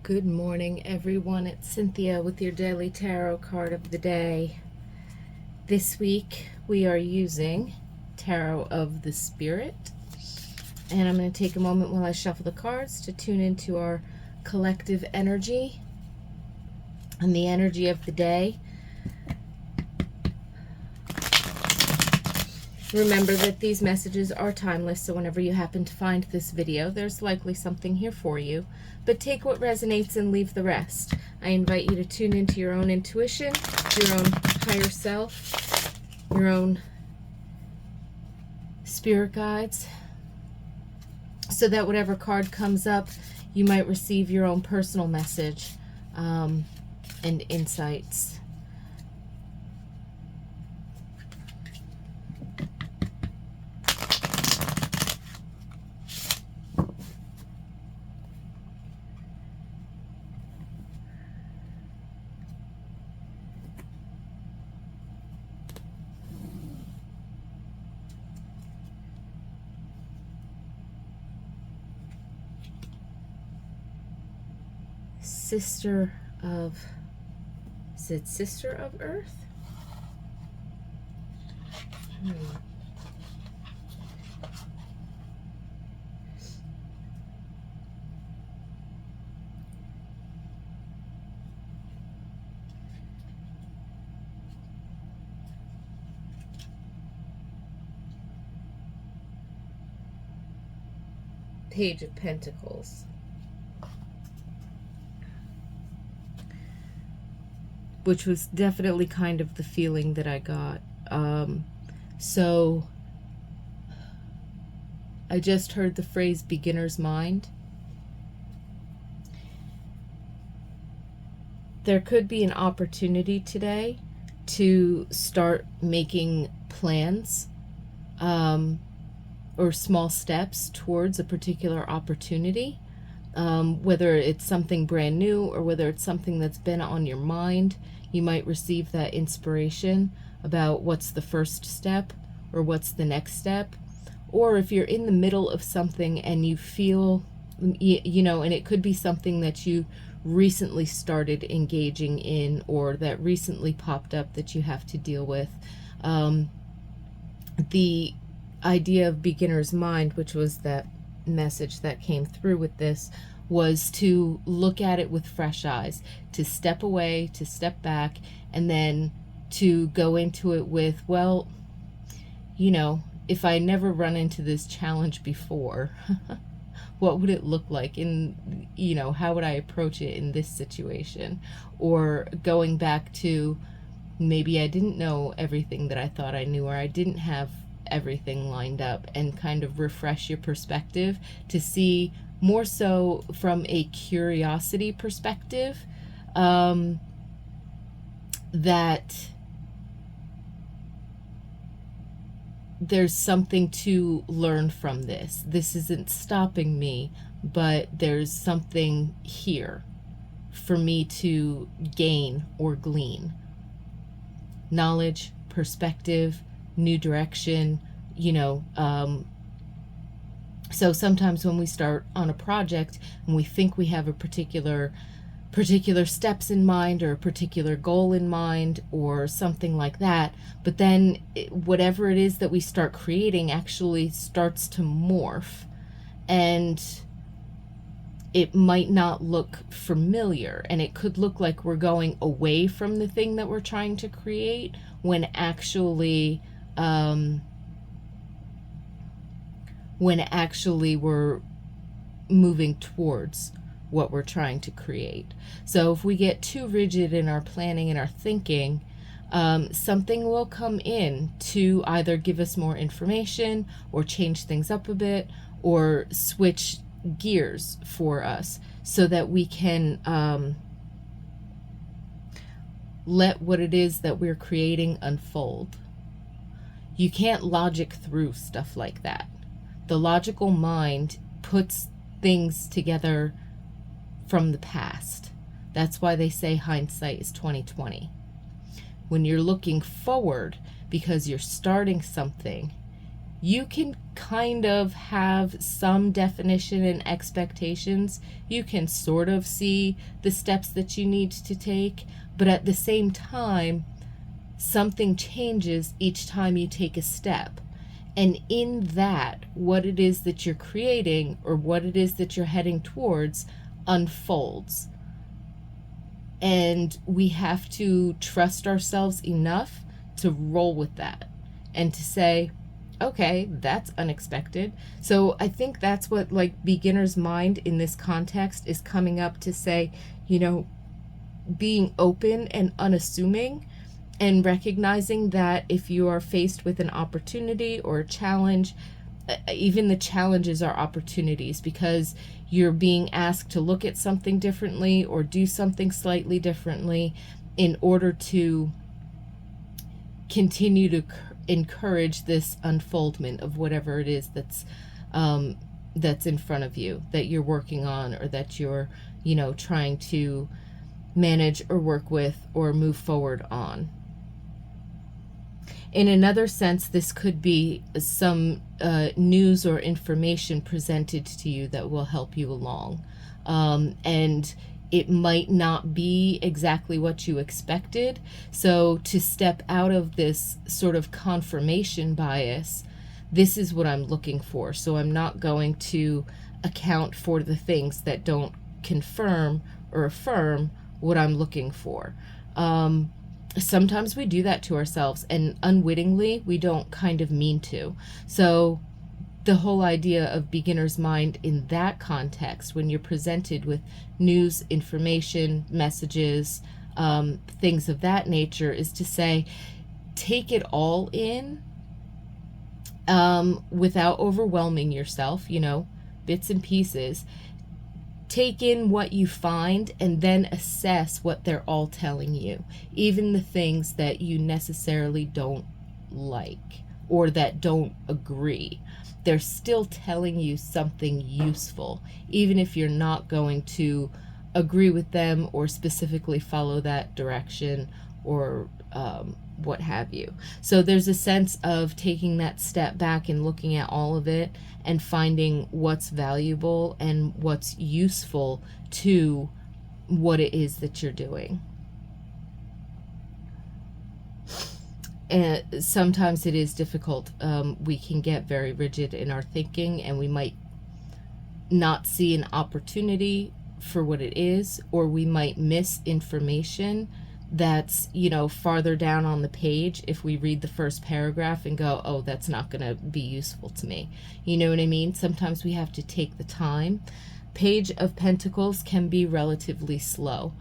Good morning, everyone. It's Cynthia with your daily tarot card of the day. This week we are using Tarot of the Spirit, and I'm going to take a moment while I shuffle the cards to tune into our collective energy and the energy of the day. Remember that these messages are timeless, so whenever you happen to find this video, there's likely something here for you. But take what resonates and leave the rest. I invite you to tune into your own intuition, your own higher self, your own spirit guides, so that whatever card comes up, you might receive your own personal message and insights. Sister of, is it Sister of Earth? Page of Pentacles. Which was definitely kind of the feeling that I got. So I just heard the phrase beginner's mind. There could be an opportunity today to start making plans or small steps towards a particular opportunity, whether it's something brand new or whether it's something that's been on your mind. You might receive that inspiration about what's the first step or what's the next step. Or if you're in the middle of something and you feel, you know, and it could be something that you recently started engaging in or that recently popped up that you have to deal with. The idea of beginner's mind, which was that message that came through with this, was to look at it with fresh eyes, to step away, to step back, and then to go into it with, well, you know, if I never run into this challenge before, what would it look like in, you know, how would I approach it in this situation? Or going back to, maybe I didn't know everything that I thought I knew, or I didn't have everything lined up, and kind of refresh your perspective to see more so from a curiosity perspective, that there's something to learn from this. This isn't stopping me, but there's something here for me to gain or glean. Knowledge, perspective, new direction, you know. So sometimes when we start on a project and we think we have a particular steps in mind or a particular goal in mind or something like that, but then whatever it is that we start creating actually starts to morph, and it might not look familiar, and it could look like we're going away from the thing that we're trying to create when actually we're moving towards what we're trying to create. So if we get too rigid in our planning and our thinking, something will come in to either give us more information or change things up a bit or switch gears for us so that we can let what it is that we're creating unfold. You can't logic through stuff like that. The logical mind puts things together from the past. That's why they say hindsight is 20/20. When you're looking forward because you're starting something, you can kind of have some definition and expectations. You can sort of see the steps that you need to take, but at the same time, something changes each time you take a step. And in that, what it is that you're creating or what it is that you're heading towards unfolds. And we have to trust ourselves enough to roll with that and to say, okay, that's unexpected. So I think that's what, like, beginner's mind in this context is coming up to say, you know, being open and unassuming, and recognizing that if you are faced with an opportunity or a challenge, even the challenges are opportunities, because you're being asked to look at something differently or do something slightly differently in order to continue to encourage this unfoldment of whatever it is that's in front of you, that you're working on, or that you're, you know, trying to manage or work with or move forward on. In another sense, this could be some news or information presented to you that will help you along. And it might not be exactly what you expected. So to step out of this sort of confirmation bias, this is what I'm looking for. So I'm not going to account for the things that don't confirm or affirm what I'm looking for. Sometimes we do that to ourselves, and unwittingly we don't kind of mean to. So the whole idea of beginner's mind in that context, when you're presented with news, information, messages, things of that nature, is to say, take it all in without overwhelming yourself, you know, bits and pieces. Take in what you find and then assess what they're all telling you, even the things that you necessarily don't like or that don't agree. They're still telling you something useful, even if you're not going to agree with them or specifically follow that direction or what have you. So there's a sense of taking that step back and looking at all of it and finding what's valuable and what's useful to what it is that you're doing. And sometimes it is difficult. We can get very rigid in our thinking, and we might not see an opportunity for what it is, or we might miss information that's, you know, farther down on the page if we read the first paragraph and go, oh, that's not going to be useful to me. You know what I mean? Sometimes we have to take the time. Page of Pentacles can be relatively slow.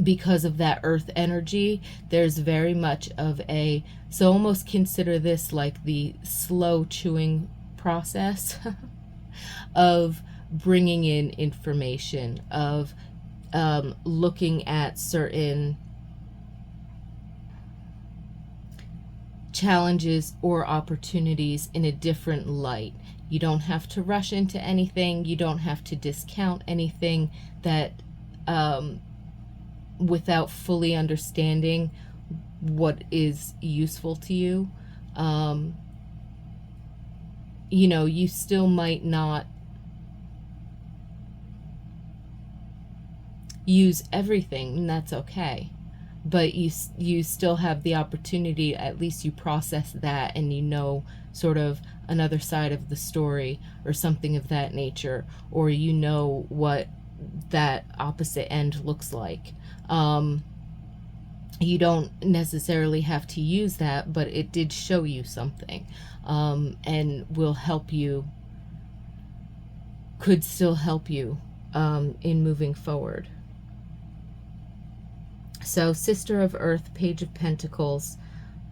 Because of that earth energy, there's very much of a, so almost consider this like the slow chewing process of bringing in information, of looking at certain challenges or opportunities in a different light. You don't have to rush into anything. You don't have to discount anything that without fully understanding what is useful to you. You know, you still might not use everything, and that's okay, but you still have the opportunity, at least you process that, and you know sort of another side of the story or something of that nature, or you know what that opposite end looks like. You don't necessarily have to use that, but it did show you something, and will help you, could still help you in moving forward. So Sister of Earth, Page of Pentacles,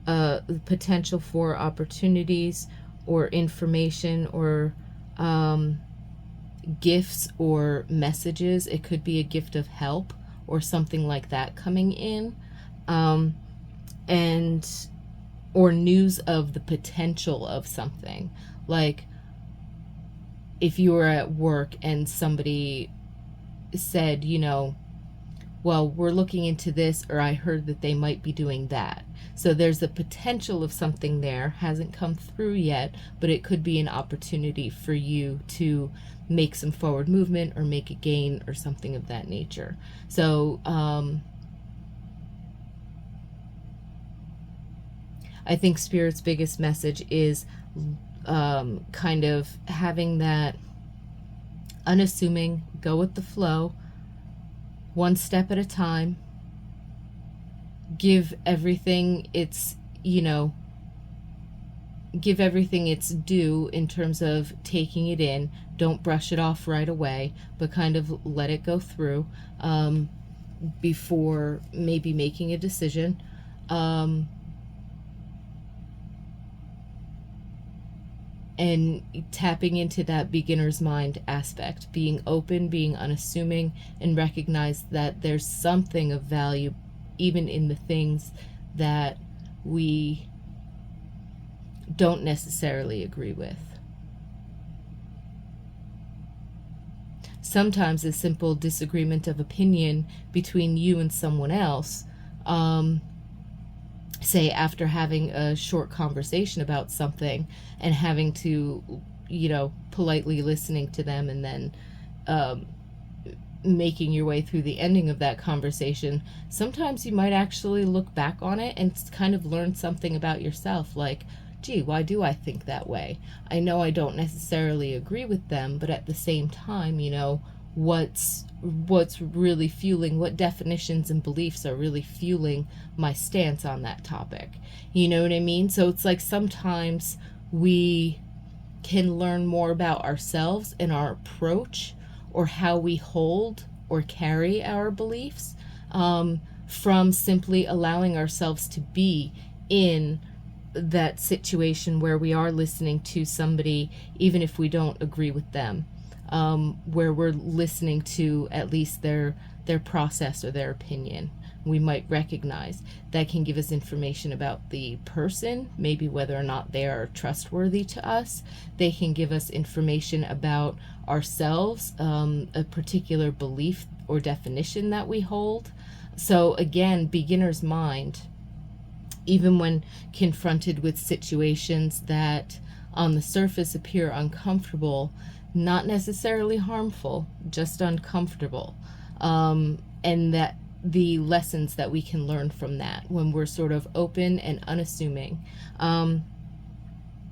potential for opportunities or information or gifts or messages. It could be a gift of help or something like that coming in, and or news of the potential of something. Like if you were at work and somebody said, you know, well, we're looking into this, or I heard that they might be doing that. So there's the potential of something there, hasn't come through yet, but it could be an opportunity for you to make some forward movement or make a gain or something of that nature. So I think Spirit's biggest message is kind of having that unassuming, go with the flow, one step at a time, give everything its, give everything its due in terms of taking it in. Don't brush it off right away, but kind of let it go through before maybe making a decision. And tapping into that beginner's mind aspect, being open, being unassuming, and recognize that there's something of value even in the things that we don't necessarily agree with. Sometimes a simple disagreement of opinion between you and someone else, say after having a short conversation about something and having to, politely listening to them and then making your way through the ending of that conversation, sometimes you might actually look back on it and kind of learn something about yourself, like, gee, why do I think that way? I know I don't necessarily agree with them, but at the same time, what's really fueling, what definitions and beliefs are really fueling my stance on that topic. You know what I mean? So it's like sometimes we can learn more about ourselves and our approach or how we hold or carry our beliefs from simply allowing ourselves to be in that situation where we are listening to somebody, even if we don't agree with them, where we're listening to at least their process or their opinion. We might recognize that can give us information about the person, maybe whether or not they are trustworthy to us. They can give us information about ourselves, a particular belief or definition that we hold. So again, beginner's mind, even when confronted with situations that on the surface appear uncomfortable, not necessarily harmful, just uncomfortable, and that the lessons that we can learn from that when we're sort of open and unassuming. And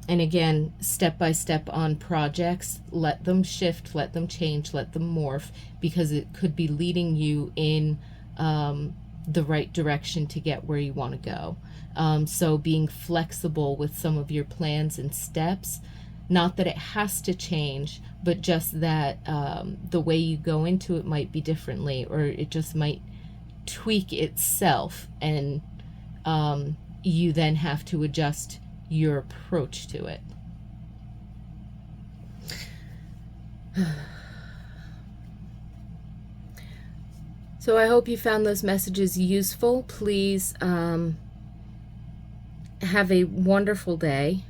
again, step by step on projects, let them shift, let them change, let them morph, because it could be leading you in the right direction to get where you want to go. So being flexible with some of your plans and steps, not that it has to change, but just that the way you go into it might be differently, or it just might tweak itself, and you then have to adjust your approach to it. So I hope you found those messages useful. Please have a wonderful day.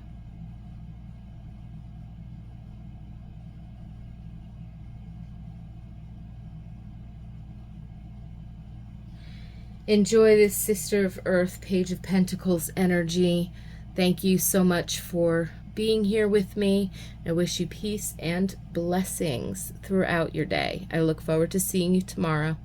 Enjoy this Sister of Earth, Page of Pentacles energy. Thank you so much for being here with me. I wish you peace and blessings throughout your day. I look forward to seeing you tomorrow.